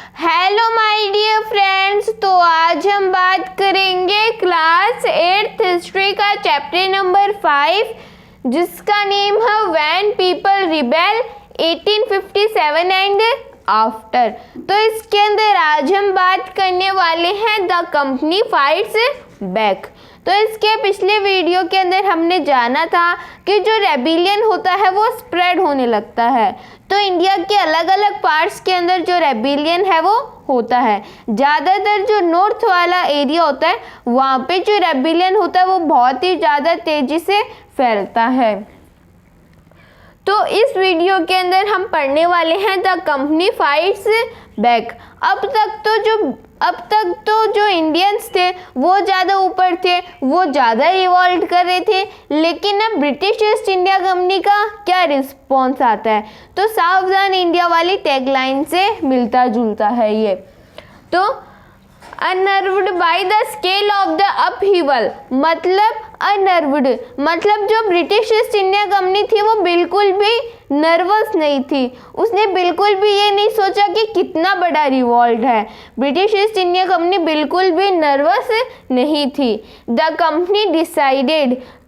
Hello my dear friends, तो आज हम बात करेंगे क्लास 8th हिस्ट्री का चैप्टर नंबर 5 जिसका नेम है when people rebel 1857 and after. तो इसके अंदर आज हम बात करने वाले हैं द कंपनी फाइट्स बैक। तो इसके पिछले वीडियो के अंदर हमने जाना था कि जो रेबिलियन होता है वो स्प्रेड होने लगता है। तो इंडिया के अलग अलग पार्ट्स के अंदर जो रेबिलियन है वो होता है। ज़्यादातर जो नॉर्थ वाला एरिया होता है वहाँ पे जो रेबिलियन होता है वो बहुत ही ज़्यादा तेज़ी से फैलता है। तो इस वीडियो के अंदर हम पढ़ने वाले हैं द कंपनी फाइट्स बैक। अब तक तो जो इंडियंस थे वो ज़्यादा ऊपर थे, वो ज़्यादा रिवॉल्ट कर रहे थे, लेकिन अब ब्रिटिश ईस्ट इंडिया कंपनी का क्या रिस्पॉन्स आता है। तो सावधान इंडिया वाली टैगलाइन से मिलता जुलता है ये। तो अनर्व्ड by the scale of the upheaval, मतलब जो ब्रिटिश ईस्ट इंडिया कंपनी थी वो बिल्कुल भी नर्वस नहीं थी। उसने बिल्कुल भी ये नहीं सोचा कि कितना बड़ा रिवॉल्ट है। ब्रिटिश ईस्ट इंडिया कंपनी बिल्कुल भी नर्वस नहीं थी। द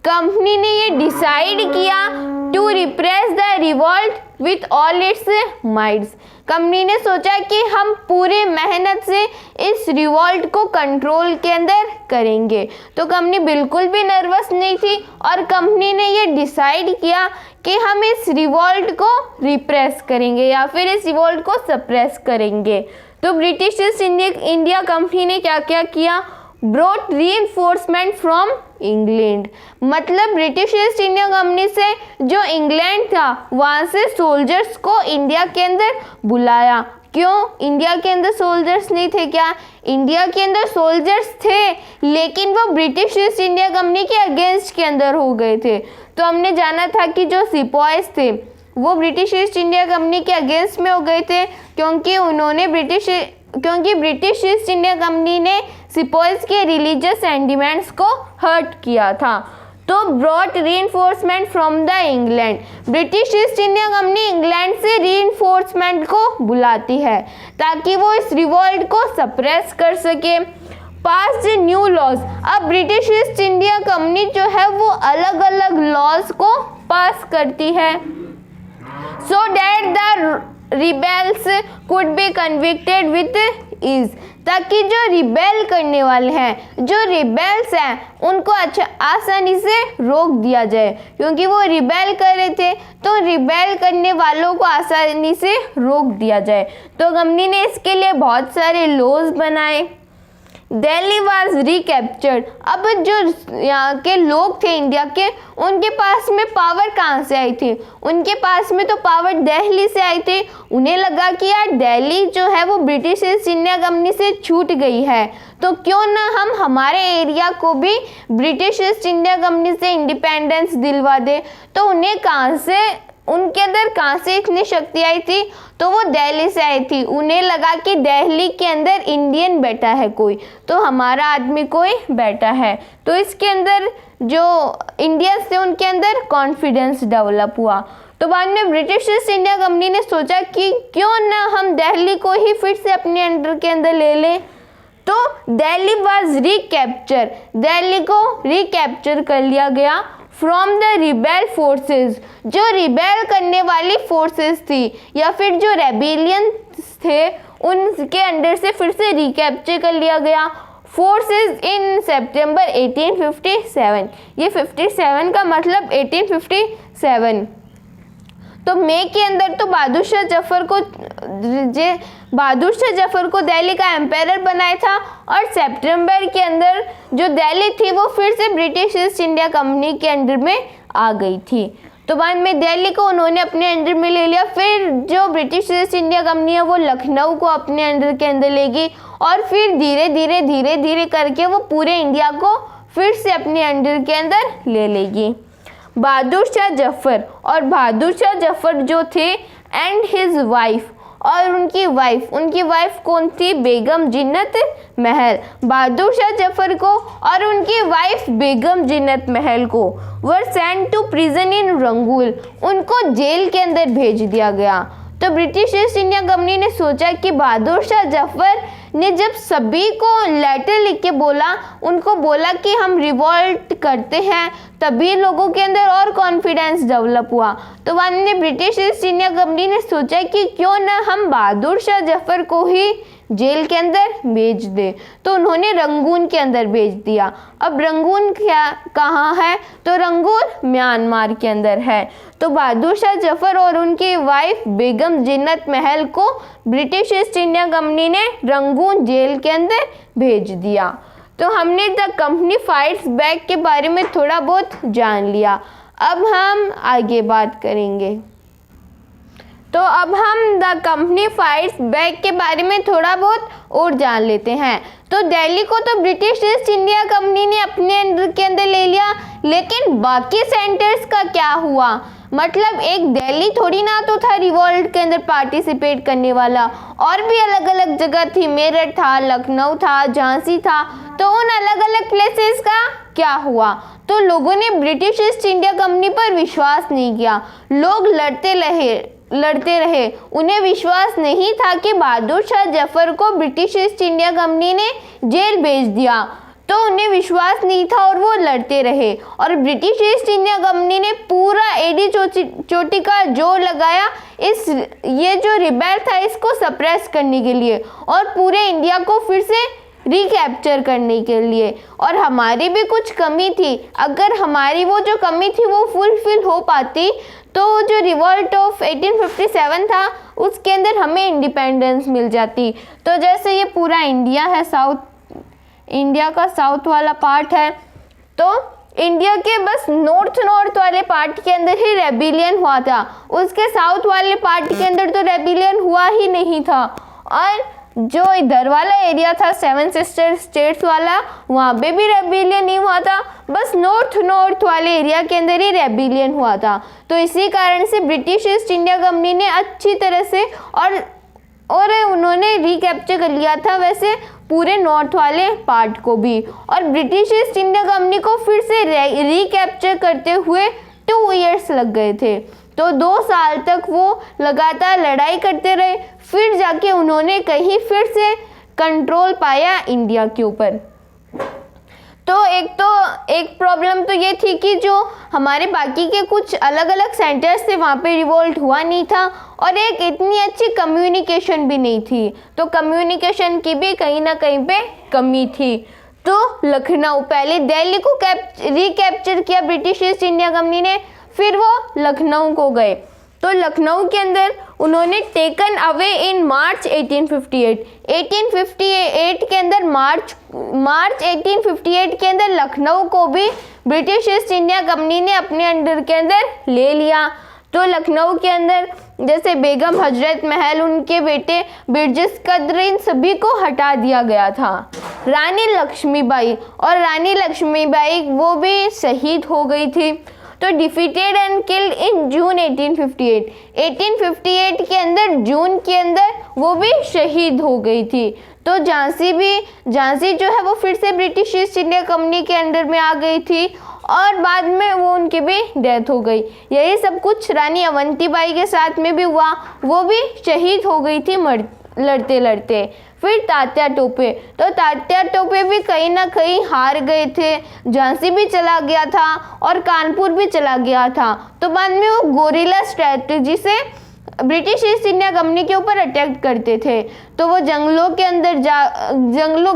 कंपनी ने ये डिसाइड किया to repress the revolt with all its mights. Company ने सोचा कि हम पूरे मेहनत से इस रिवॉल्ट को कंट्रोल के अंदर करेंगे। तो कंपनी बिल्कुल भी नर्वस नहीं थी और कंपनी ने ये डिसाइड किया कि हम इस रिवॉल्ट को रिप्रेस करेंगे या फिर इस रिवॉल्ट को सप्रेस करेंगे। तो ब्रिटिश ईस्ट इंडिया कंपनी ने क्या क्या किया, ब्रॉट रीइंफोर्समेंट फ्रॉम इंग्लैंड, मतलब ब्रिटिश ईस्ट इंडिया कंपनी से जो इंग्लैंड था वहाँ से सोल्जर्स को इंडिया के अंदर बुलाया। क्यों इंडिया के अंदर सोल्जर्स नहीं थे क्या? इंडिया के अंदर सोल्जर्स थे लेकिन वो ब्रिटिश ईस्ट इंडिया कंपनी के अगेंस्ट के अंदर हो गए थे। तो हमने जाना था कि जो सिपाहीज थे वो ब्रिटिश ईस्ट इंडिया कंपनी के अगेंस्ट में हो गए थे क्योंकि ब्रिटिश ईस्ट इंडिया कंपनी ने सिपाहीज के रिलीजियस सेंटिमेंट्स को हर्ट किया था। तो brought reinforcement from the England, British East India company England से रीइंफोर्समेंट को बुलाती है ताकि वो इस रिवॉल्ट को सप्रेस कर सके। पास न्यू लॉज, अब ब्रिटिश ईस्ट इंडिया कंपनी जो है वो अलग अलग लॉज को पास करती है so that the rebels could be convicted with ease, ताकि जो रिबेल करने वाले हैं, जो रिबेल्स हैं उनको आसानी से रोक दिया जाए क्योंकि वो रिबेल कर रहे थे। तो रिबेल करने वालों को आसानी से रोक दिया जाए। तो कंपनी ने इसके लिए बहुत सारे लॉज बनाए। दिल्ली वाज रिकैप्चर्ड, अब जो यहाँ के लोग थे इंडिया के उनके पास में पावर कहाँ से आई थी? उनके पास में तो पावर दिल्ली से आई थी। उन्हें लगा कि यार दिल्ली जो है वो ब्रिटिश ईस्ट इंडिया कंपनी से छूट गई है, तो क्यों ना हम हमारे एरिया को भी ब्रिटिश ईस्ट इंडिया कंपनी से इंडिपेंडेंस दिलवा दे। तो उनके अंदर कहाँ से इतनी शक्ति आई थी? तो वो दिल्ली से आई थी। उन्हें लगा कि दिल्ली के अंदर इंडियन बैठा है कोई, तो हमारा आदमी कोई बैठा है। तो इसके अंदर जो इंडियंस थे उनके अंदर कॉन्फिडेंस डेवलप हुआ। तो बाद में ब्रिटिश ईस्ट इंडिया कंपनी ने सोचा कि क्यों ना हम दिल्ली को ही फिर से अपने अंडर के अंदर ले लें। तो दिल्ली वाज रिकैप्चर, दिल्ली को रिकैप्चर कर लिया गया फ्रॉम द रिबेल फोर्सेस, जो रिबेल करने वाली फोर्सेस थी या फिर जो रेबिलियन थे उनके अंडर से फिर से रिकैप्चर कर लिया गया फोर्सेस इन सितंबर 1857। ये 57 का मतलब 1857। तो मई के अंदर तो बहादुर शाह जफर को दिल्ली का एम्पायर बनाया था और सितंबर के अंदर जो दिल्ली थी वो फिर से ब्रिटिश ईस्ट इंडिया कंपनी के अंडर में आ गई थी। तो बाद में दिल्ली को उन्होंने अपने अंडर में ले लिया। फिर जो ब्रिटिश ईस्ट इंडिया कंपनी है वो लखनऊ को अपने अंडर के अंदर लेगी और फिर धीरे धीरे करके वो पूरे इंडिया को फिर से अपने अंडर के अंदर ले लेगी। बहादुर शाह जफर जो थे एंड हिज वाइफ, और उनकी वाइफ कौन थी? बेगम जिन्नत महल। बहादुर शाह जफर को और उनकी वाइफ बेगम जिन्नत महल को वर सेंट टू प्रिजन इन रंगूल, उनको जेल के अंदर भेज दिया गया। तो ब्रिटिश ईस्ट इंडिया कंपनी ने सोचा कि बहादुर शाह जफर ने जब सभी को लेटर लिख के बोला, उनको बोला कि हम रिवॉल्ट करते हैं, तभी लोगों के अंदर और कॉन्फिडेंस डेवलप हुआ। तो बाद में ब्रिटिश ईस्ट इंडिया कंपनी ने सोचा कि क्यों ना हम बहादुर शाह जफर को ही जेल के अंदर भेज दे। तो उन्होंने रंगून के अंदर भेज दिया। अब रंगून क्या कहाँ है? तो रंगून म्यांमार के अंदर है। तो बहादुर शाह जफर और उनकी वाइफ बेगम जिन्नत महल को ब्रिटिश ईस्ट इंडिया कंपनी ने रंगून जेल के अंदर भेज दिया। तो हमने द कंपनी फाइट्स बैक के बारे में थोड़ा बहुत जान लिया। अब हम आगे बात करेंगे। तो अब हम द कंपनी फाइट्स बैक के बारे में थोड़ा बहुत और जान लेते हैं। तो दिल्ली को तो ब्रिटिश ईस्ट इंडिया कंपनी ने अपने अंडर के अंदर ले लिया, लेकिन बाकी सेंटर्स का क्या हुआ? मतलब एक दिल्ली थोड़ी ना तो था रिवॉल्ट के अंदर पार्टिसिपेट करने वाला, और भी अलग अलग जगह थी। मेरठ था, लखनऊ था, झांसी था। तो उन अलग अलग प्लेसेस का क्या हुआ? तो लोगों ने ब्रिटिश ईस्ट इंडिया कंपनी पर विश्वास नहीं किया। लोग लड़ते रहे। उन्हें विश्वास नहीं था कि बहादुर शाह जफर को ब्रिटिश ईस्ट इंडिया कंपनी ने जेल भेज दिया। तो उन्हें विश्वास नहीं था और वो लड़ते रहे। और ब्रिटिश ईस्ट इंडिया कंपनी ने पूरा एडी चोटी का जोर लगाया ये जो रिबेल था इसको सप्रेस करने के लिए और पूरे इंडिया को फिर से रिकैप्चर करने के लिए। और हमारी भी कुछ कमी थी। अगर हमारी वो जो कमी थी वो फुलफिल हो पाती तो जो रिवॉल्ट ऑफ 1857 था उसके अंदर हमें इंडिपेंडेंस मिल जाती। तो जैसे ये पूरा इंडिया है, इंडिया का साउथ वाला पार्ट है, तो इंडिया के बस नॉर्थ वाले पार्ट के अंदर ही रेबिलियन हुआ था। उसके साउथ वाले पार्ट के अंदर तो रेबिलियन हुआ ही नहीं था। और जो इधर वाला एरिया था सेवन सिस्टर स्टेट्स वाला, वहाँ पे भी रेबिलियन नहीं हुआ था। बस नॉर्थ वाले एरिया के अंदर ही रेबिलियन हुआ था। तो इसी कारण से ब्रिटिश ईस्ट इंडिया कंपनी ने अच्छी तरह से और उन्होंने रिकैप्चर कर लिया था वैसे पूरे नॉर्थ वाले पार्ट को भी। और ब्रिटिश ईस्ट इंडिया कंपनी को फिर से रिकैप्चर करते हुए 2 इयर्स लग गए थे। तो 2 साल तक वो लगातार लड़ाई करते रहे, फिर जाके उन्होंने कहीं फिर से कंट्रोल पाया इंडिया के ऊपर। तो एक प्रॉब्लम तो ये थी कि जो हमारे बाकी के कुछ अलग अलग सेंटर्स थे वहाँ पे रिवोल्ट हुआ नहीं था, और एक इतनी अच्छी कम्युनिकेशन भी नहीं थी। तो कम्युनिकेशन की भी कहीं ना कहीं पे कमी थी। तो लखनऊ, पहले दिल्ली को रिकैप्चर किया ब्रिटिश ईस्ट इंडिया कंपनी ने, फिर वो लखनऊ को गए। तो लखनऊ के अंदर उन्होंने टेकन अवे इन मार्च 1858 के अंदर मार्च 1858 के अंदर लखनऊ को भी ब्रिटिश ईस्ट इंडिया कंपनी ने अपने अंडर के अंदर ले लिया। तो लखनऊ के अंदर जैसे बेगम हजरत महल, उनके बेटे बिरजिस कद्र, इन सभी को हटा दिया गया था। रानी लक्ष्मीबाई वो भी शहीद हो गई थी। तो डिफीटेड एंड किल्ड इन जून 1858 के अंदर जून के अंदर वो भी शहीद हो गई थी। तो झांसी जो है वो फिर से ब्रिटिश ईस्ट इंडिया कंपनी के अंडर में आ गई थी, और बाद में वो उनकी भी डेथ हो गई। यही सब कुछ रानी अवंतीबाई के साथ में भी हुआ, वो भी शहीद हो गई थी लड़ते लड़ते। फिर तात्या टोपे, तो तात्या टोपे भी कहीं ना कहीं हार गए थे। झांसी भी चला गया था और कानपुर भी चला गया था। तो बाद में वो गोरिल्ला स्ट्रेटजी से ब्रिटिश ईस्ट इंडिया कंपनी के ऊपर अटैक करते थे। तो वो जंगलों के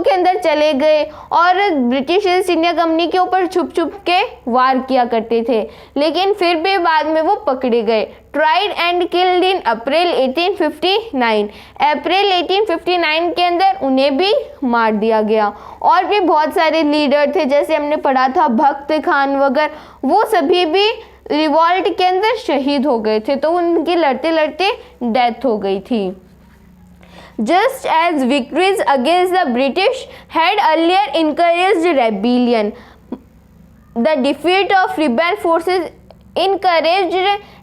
अंदर चले गए और ब्रिटिश ईस्ट इंडिया कंपनी के ऊपर छुप के वार किया करते थे, लेकिन फिर भी बाद में वो पकड़े गए। ट्राइड एंड किल्ड इन अप्रैल 1859। अप्रैल 1859 के अंदर उन्हें भी मार दिया गया। और भी बहुत सारे लीडर थे, जैसे हमने पढ़ा था भक्त खान वगैरह, वो सभी भी रिवॉल्ट के अंदर शहीद हो गए थे। तो उनकी लड़ते लड़ते डेथ हो गई थी। Just as victories against the British had earlier encouraged rebellion, the defeat of rebel forces encouraged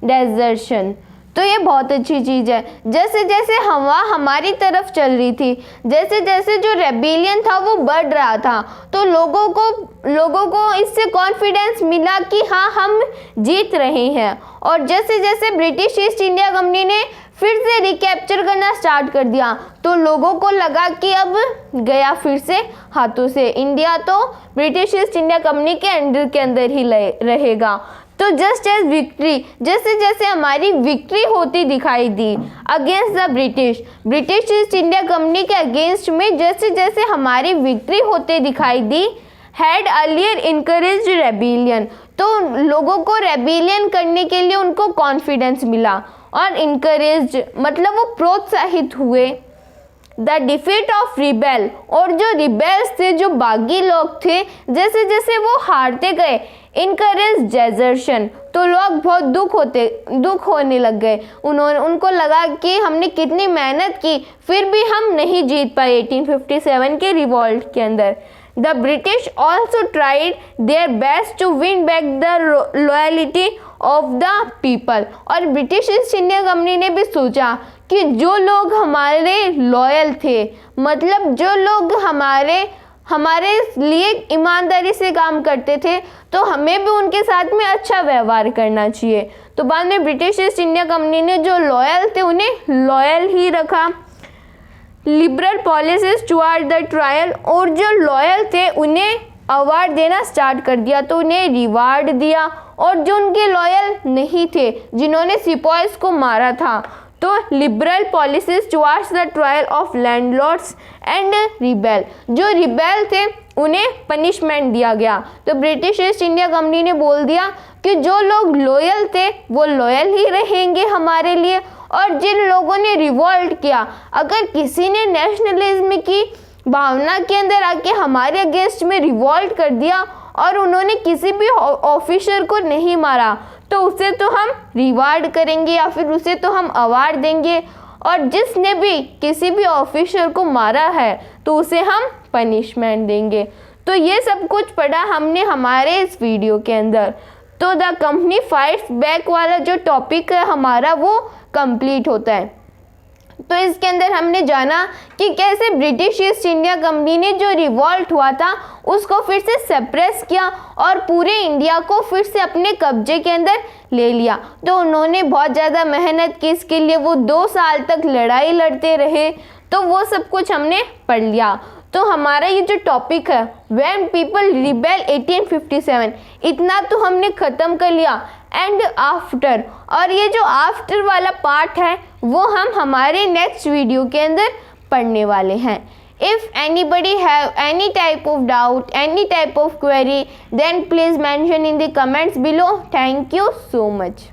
desertion. तो ये बहुत अच्छी चीज़ है। जैसे जैसे हवा हमारी तरफ चल रही थी, जैसे जैसे जो रेबिलियन था वो बढ़ रहा था, तो लोगों को इससे कॉन्फिडेंस मिला कि हाँ हम जीत रहे हैं। और जैसे जैसे ब्रिटिश ईस्ट इंडिया कंपनी ने फिर से रिकैप्चर करना स्टार्ट कर दिया। तो लोगों को लगा कि अब गया फिर से हाथों से, इंडिया तो ब्रिटिश ईस्ट इंडिया कंपनी के अंडर के अंदर ही रहेगा। तो जस्ट एज विक्ट्री, जैसे जैसे हमारी विक्ट्री होती दिखाई दी against the British East India Company के अगेंस्ट में, जैसे जैसे हमारी विक्ट्री होते दिखाई दी, हैड अर्लियर इनकरेज्ड रेबिलियन, तो लोगों को रेबिलियन करने के लिए उनको कॉन्फिडेंस मिला, और इनकरेज्ड मतलब वो प्रोत्साहित हुए। द डिफीट ऑफ रिबेल, और जो रिबेल्स थे, जो बागी लोग थे, जैसे जैसे वो हारते गए, इनकरेज डेजर्शन, तो लोग बहुत दुख होने लग गए। उनको लगा कि हमने कितनी मेहनत की फिर भी हम नहीं जीत पाए 1857 के रिवॉल्ट के अंदर। The British also tried their best to win back the loyalty of the people, और ब्रिटिश ईस्ट इंडिया कंपनी ने भी सोचा कि जो लोग हमारे लॉयल थे, मतलब जो लोग हमारे लिए ईमानदारी से काम करते थे, तो हमें भी उनके साथ में अच्छा व्यवहार करना चाहिए। तो बाद में ब्रिटिश ईस्ट इंडिया कंपनी ने जो लॉयल थे उन्हें लॉयल ही रखा। Liberal policies toward the trial, और जो लॉयल थे उन्हें अवार्ड देना स्टार्ट कर दिया, तो उन्हें रिवार्ड दिया। और जो उनके लॉयल नहीं थे, जिन्होंने सिपाहीज को मारा था, तो liberal policies towards the trial of landlords and rebel, जो रिबेल थे उन्हें पनिशमेंट दिया गया। तो ब्रिटिश ईस्ट इंडिया कंपनी ने बोल दिया कि जो लोग लॉयल थे वो लॉयल ही रहेंगे हमारे लिए, और जिन लोगों ने रिवॉल्ट किया, अगर किसी ने नेशनलिज्म की भावना के अंदर आके हमारे अगेंस्ट में रिवॉल्ट कर दिया और उन्होंने किसी भी ऑफिसर को नहीं मारा, तो उसे तो हम रिवार्ड करेंगे या फिर उसे तो हम अवार्ड देंगे, और जिसने भी किसी भी ऑफिसर को मारा है तो उसे हम पनिशमेंट देंगे। तो ये सब कुछ पढ़ा हमने हमारे इस वीडियो के अंदर। तो द कंपनी फाइट्स बैक वाला जो टॉपिक है हमारा वो कंप्लीट होता है। तो इसके अंदर हमने जाना कि कैसे ब्रिटिश ईस्ट इंडिया कंपनी ने जो रिवॉल्ट हुआ था उसको फिर से सप्रेस किया और पूरे इंडिया को फिर से अपने कब्जे के अंदर ले लिया। तो उन्होंने बहुत ज़्यादा मेहनत की इसके लिए, वो 2 साल तक लड़ाई लड़ते रहे। तो वो सब कुछ हमने पढ़ लिया। तो हमारा ये जो टॉपिक है व्हेन पीपल रिबेल 1857, इतना तो हमने ख़त्म कर लिया। एंड आफ्टर, और ये जो आफ्टर वाला पार्ट है वो हम हमारे नेक्स्ट वीडियो के अंदर पढ़ने वाले हैं। If anybody have any type of doubt, any type of query, then please mention in the comments below. Thank you so much.